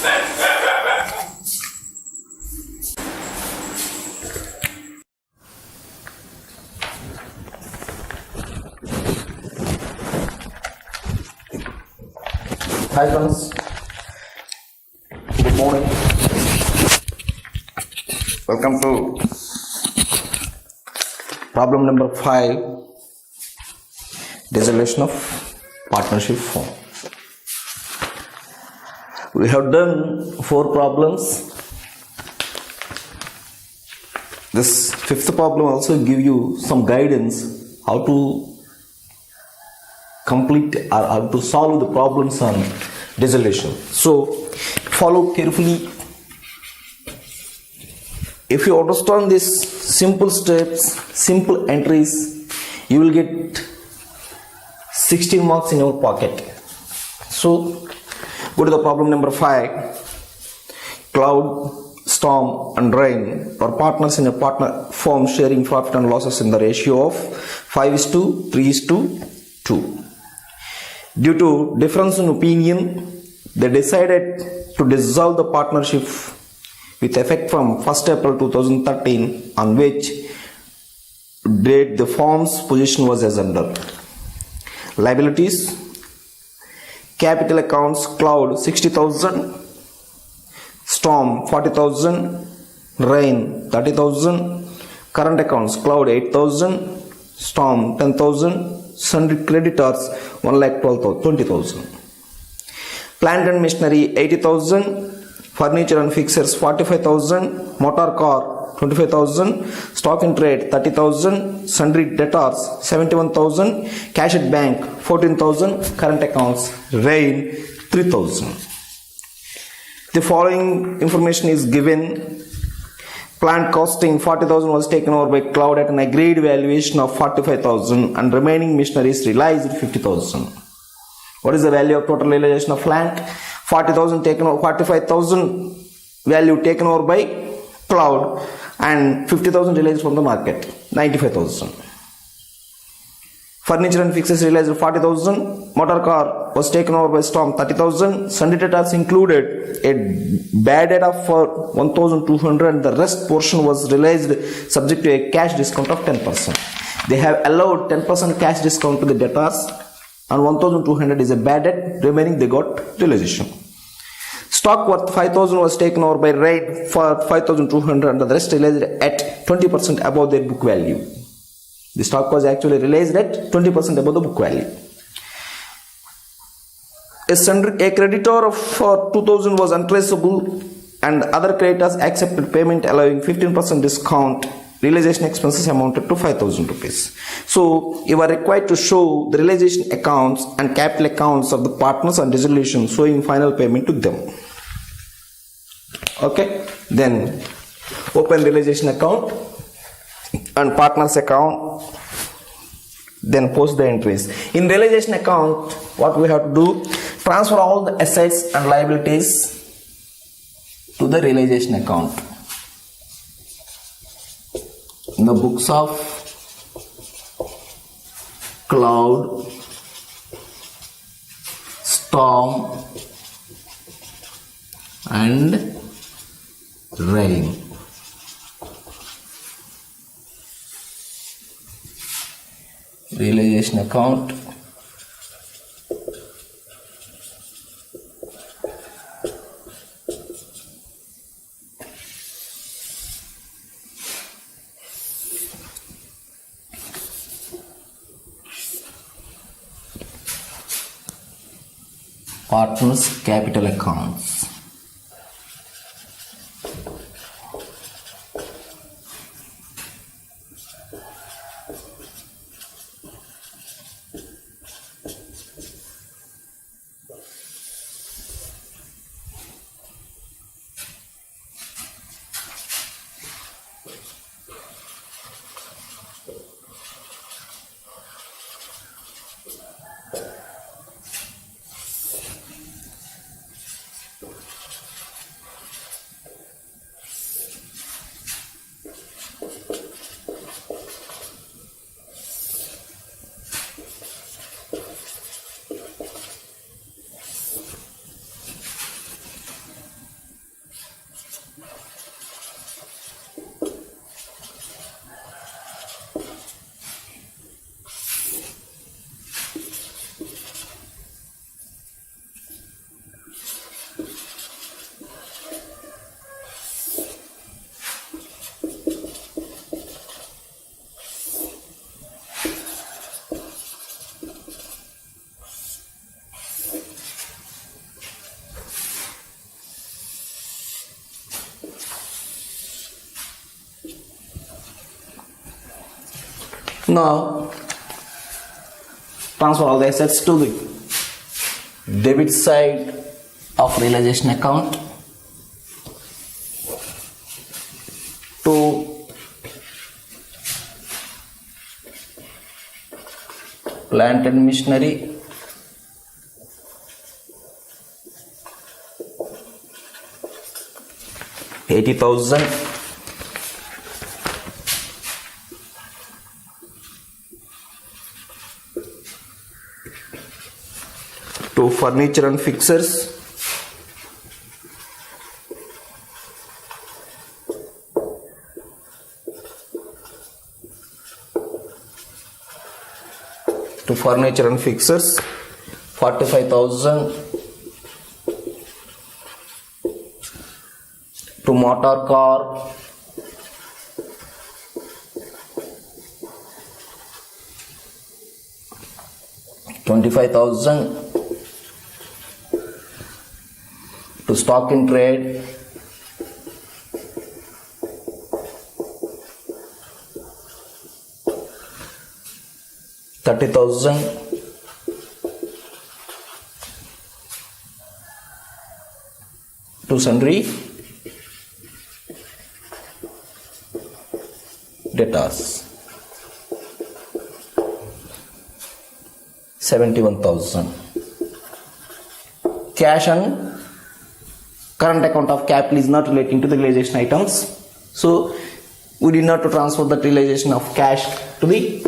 Hi friends, good morning. Welcome to problem number 5, dissolution of partnership form. We have done 4 problems. This 5th problem also give you some guidance how to complete or how to solve the problems on dissolution. So follow carefully. If you understand these simple steps, simple entries, you will get 16 marks in your pocket. So go to the problem number 5. Cloud, storm and rain are partners in a partner form sharing profit and losses in the ratio of 5:3:2. Due to difference in opinion, they decided to dissolve the partnership with effect from 1st April 2013, on which date the firm's position was as under. Liabilities: capital accounts Cloud 60,000, Storm 40,000, Rain 30,000, current accounts Cloud 8,000, Storm 10,000, sundry creditors 1,20,000. Plant and machinery 80,000, furniture and fixtures 45,000, motor car 25,000, stock in trade 30,000, sundry debtors 71,000, cash at bank 14,000, current accounts Rain 3,000. The following information is given. Plant costing 40,000 was taken over by Cloud at an agreed valuation of 45,000 and remaining machineries realized 50,000. What is the value of total realization of plant? 40,000 taken over, 45,000 value taken over by Cloud and 50,000 realized from the market, 95,000. Furniture and fixtures realized 40,000. Motor car was taken over by Storm 30,000. Sundry debtors included a bad debt of 1,200 and the rest portion was realized subject to a cash discount of 10%. They have allowed 10% cash discount to the debtors and 1,200 is a bad debt. Remaining they got realization. Stock worth 5,000 was taken over by Raid for 5,200 and the rest realized at 20% above their book value. The stock was actually realized at 20% above the book value. A creditor of 2,000 was untraceable and other creditors accepted payment allowing 15% discount. Realization expenses amounted to 5,000 rupees. So you are required to show the realization accounts and capital accounts of the partners on dissolution, showing final payment to them. Okay, then open realization account and partners account, then post the entries. In realization account, what we have to do, transfer all the assets and liabilities to the realization account. In the books of Cloud, Storm and Rain. Realization account, partners capital accounts. Now transfer all the assets to the debit side of realization account to plant and machinery, $80,000. To furniture and fixtures, $45,000. To motor car, $25,000. To stock in trade, $30,000. To sundry debtors, $71,000. Cash and current account of capital is not relating to the realization items, so we did not to transfer the realization of cash to the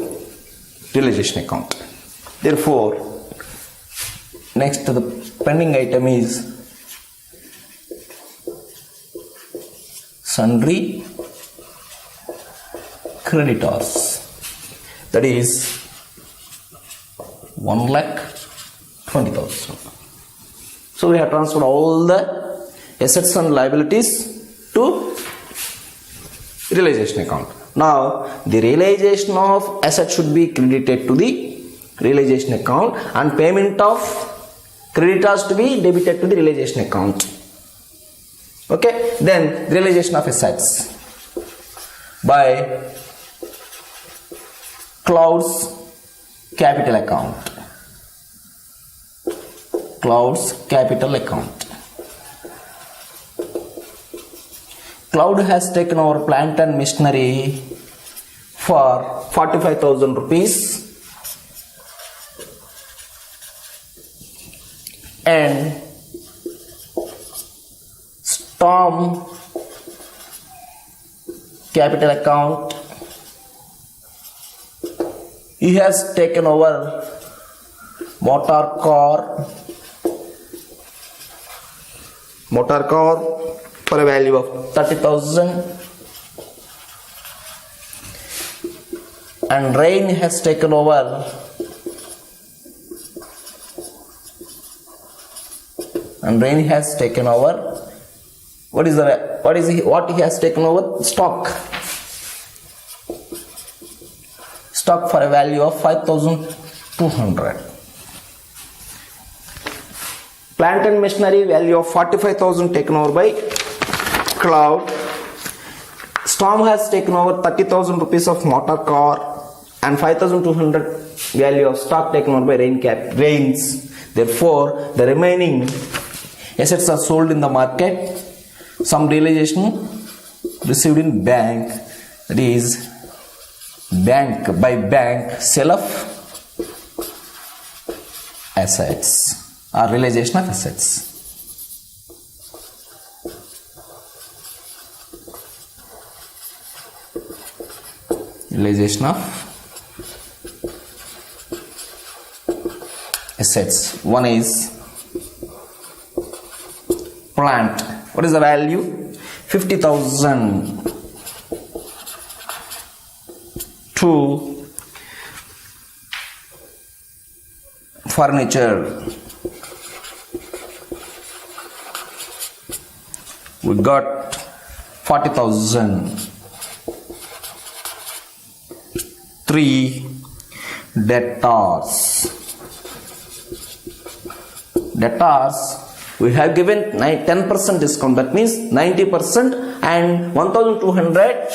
realization account. Therefore, next to the pending item is sundry creditors, that is 1,20,000. So we have transferred all the assets and liabilities to realization account. Now the realization of assets should be credited to the realization account and payment of creditors to be debited to the realization account. Okay, then realization of assets by Cloud's capital account. Cloud's capital account. Cloud has taken over plant and machinery for 45,000 rupees and Storm capital account, he has taken over motor car for a value of 30,000 and Rain has taken over what he has taken over? Stock for a value of 5,200. Plant and machinery value of 45,000 taken over by Cloud. Storm has taken over 30,000 rupees of motor car and 5,200 value of stock taken over by Rains. Therefore, the remaining assets are sold in the market. Some realization received in bank, that is bank by bank sale of assets or realization of assets. Realization of assets. One is plant. What is the value? 50,000. To furniture, we got 40,000. 3 debtors. We have given 10% discount, that means 90% and 1,200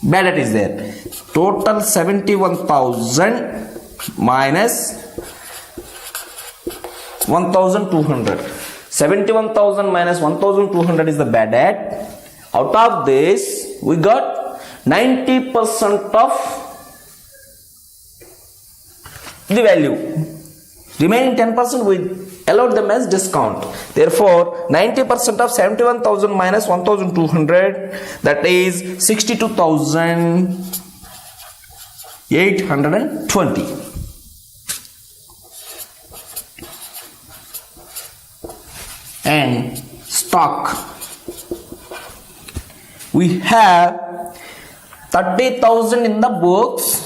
bad debt is there. Total 71,000 minus 1,200. 71,000 minus 1,200 is the bad debt. Out of this, we got 90% of the value. Remaining 10% we allowed them as discount. Therefore, 90% of 71,000 minus 1,200, that is 62,820. And stock, we have 30,000 in the books.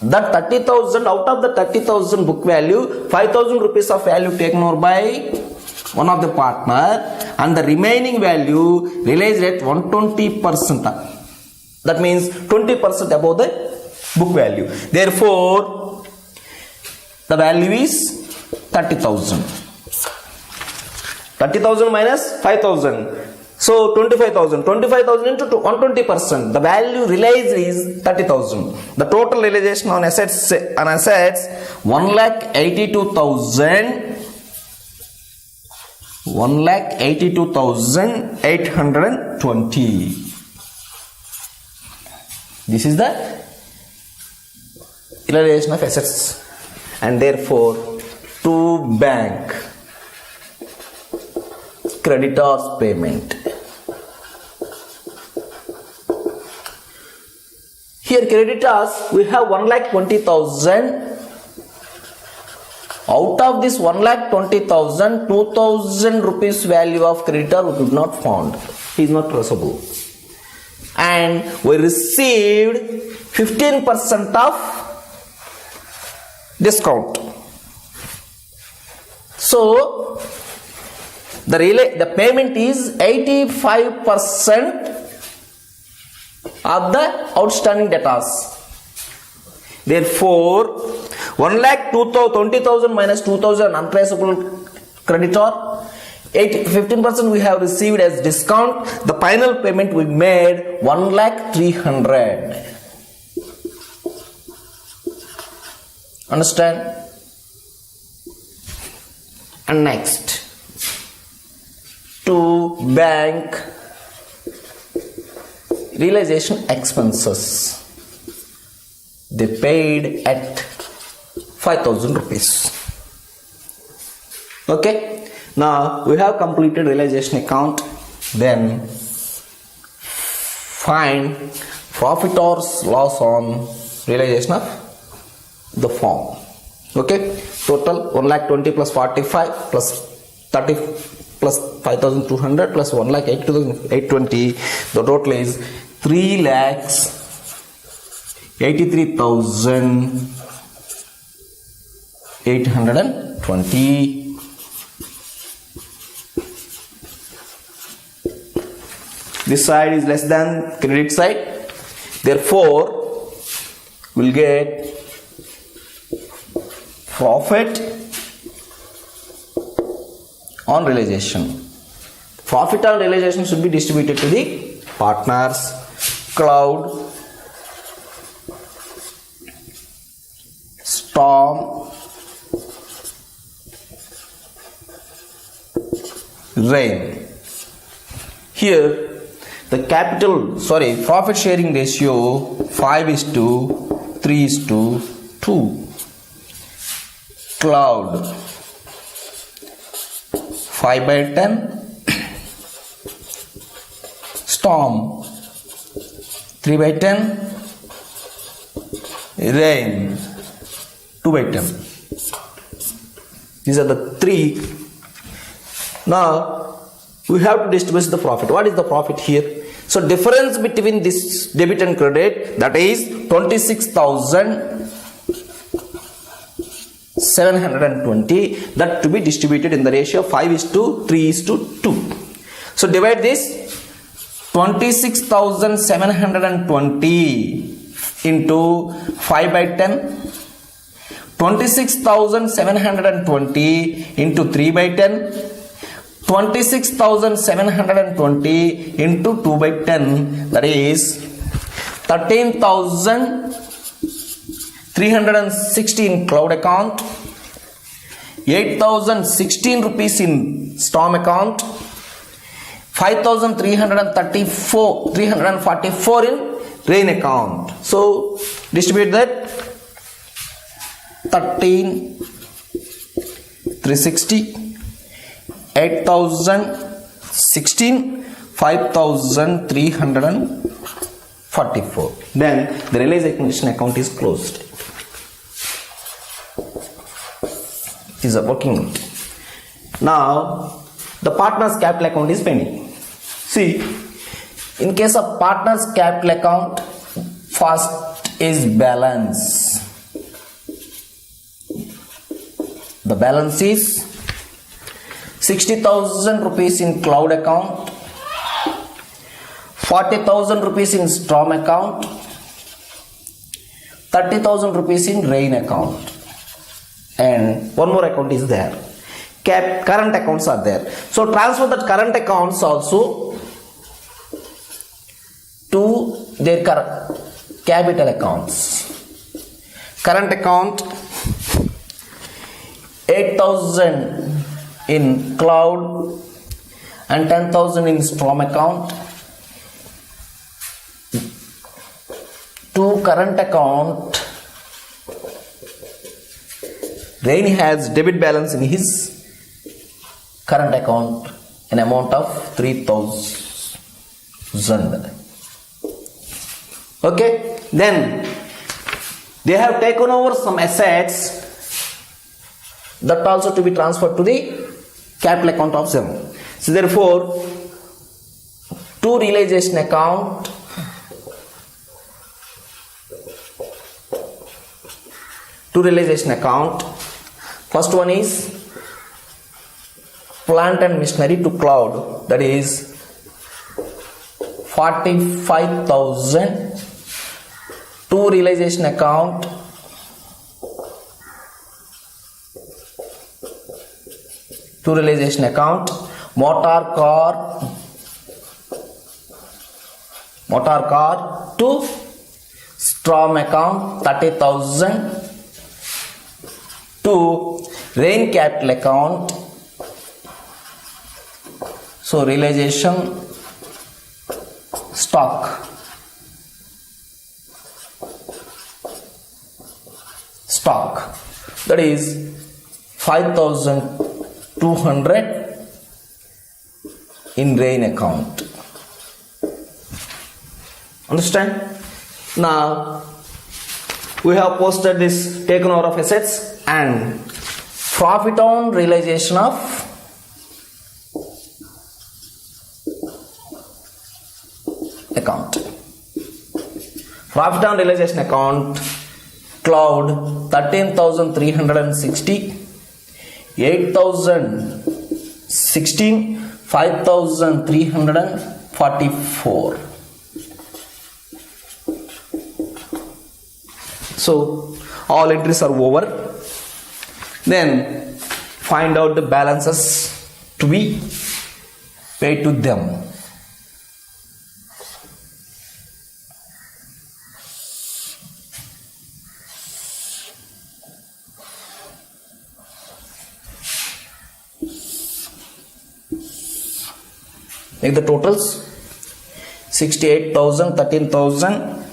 That 30,000, out of the 30,000 book value, 5,000 rupees of value taken over by one of the partner, and the remaining value realized at 120%. That means 20% above the book value. Therefore, the value is 30,000. 30,000 minus 5,000. So 25,000. 25,000 into 120%. The value realized is 30,000. The total realization on assets 1,82,000. 1,82,820. This is the realization of assets, and therefore to bank creditors payment. Here creditors, we have 1,20,000. Out of this 1,20,000, 2,000 rupees value of creditor we could not found. He is not traceable. And we received 15% of discount. So the payment is 85% of the outstanding debtors. Therefore, 1,20,000 minus 2,000 untraceable creditor, 15% we have received as discount. The final payment we made 1,300,000. Understand? And next, to bank realization expenses. They paid at 5,000 rupees. Okay. Now we have completed realization account. Then find profit or loss on realization of the firm. Okay. Total 1,20,000 plus 45 plus 30 plus 5,200 plus 1,82,820. The total is 3,83,820. This side is less than credit side. Therefore, we'll get profit on realization. Profit on realization should be distributed to the partners. Cloud, storm, rain. Here the profit sharing ratio 5:3:2. Cloud 5/10. Storm 3/10. Rain 2/10. These are the three. Now we have to distribute the profit. What is the profit here? So difference between this debit and credit, that is 26,720, that to be distributed in the ratio 5:3:2. So divide this 26,720 into 5/10, 26,720 into 3/10, 26,720 into 2 by 10, that is 13,360 in cloud account, 8,016 rupees in storm account, 5,344 in rain account. So distribute that. 13,360, 8,016, 5,344. Then the realization account is closed. It is a working note. Now the partner's capital account is pending. See, in case of partner's capital account, first is balance. The balance is 60,000 rupees in cloud account, 40,000 rupees in storm account, 30,000 rupees in rain account, and one more account is there. Current accounts are there. So transfer that current accounts also to their capital accounts. Current account 8,000 in cloud and 10,000 in storm account. To current account, Rain has debit balance in his current account, an amount of 3,000. Okay, then they have taken over some assets that also to be transferred to the capital account of them. So therefore, to realization account, first one is plant and machinery to cloud, that is 45,000. To realization account, motor car to storm account 30,000. To rain capital account, so realization stock that is 5,200 in rain account. Understand? Now we have posted this taken over of assets and profit on realization of account. Profit on realization account, cloud 13,360, 8,016, 5,344. So all entries are over. Then find out the balances to be paid to them. Make the totals. 68,000, 13,000,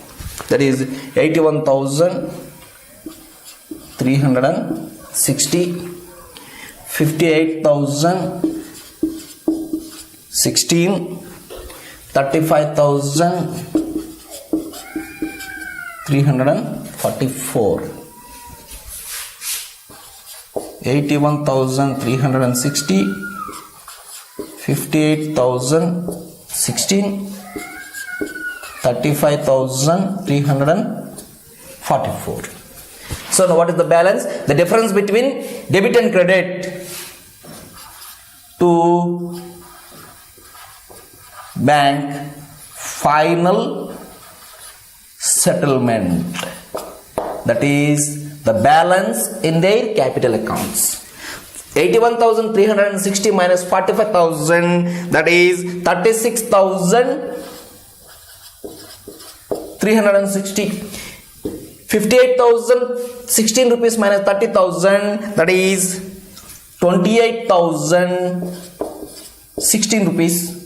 that is 81,360, 58,000, 16, 35,344, 81,360, 58,016, 35,344. So now what is the balance? The difference between debit and credit to bank final settlement, that is the balance in their capital accounts. 81,360 minus 45,000, that is 36,360. 58,016 rupees minus 30,000, that is 28,016 rupees.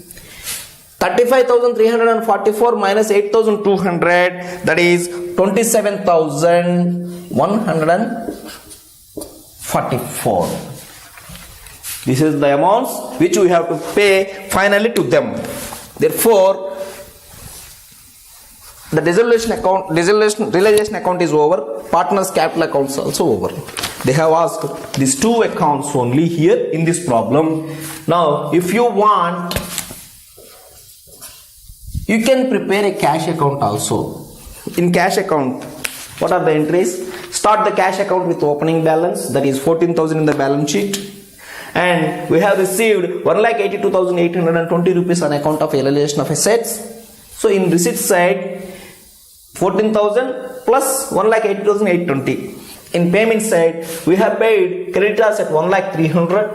35,344 minus 8,200, that is 27,144. This is the amounts which we have to pay finally to them. Therefore, the realization account is over. Partners capital account is also over. They have asked these two accounts only here in this problem. Now, if you want, you can prepare a cash account also. In cash account, what are the entries? Start the cash account with opening balance, that is 14,000 in the balance sheet. And we have received 1,82,820 rupees on account of realization of assets. So in receipt side, 14,000 plus 1,82,820. In payment side, we have paid creditors at 1,300,000,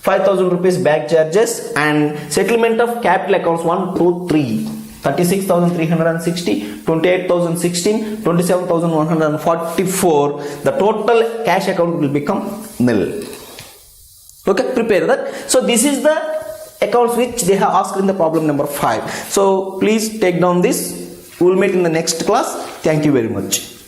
5,000 rupees back charges, and settlement of capital accounts 1, 2, 3. 36,360, 28,016, 27,144. The total cash account will become nil. Okay, prepare that. So this is the accounts which they have asked in the problem number 5. So please take down this. We will meet in the next class. Thank you very much.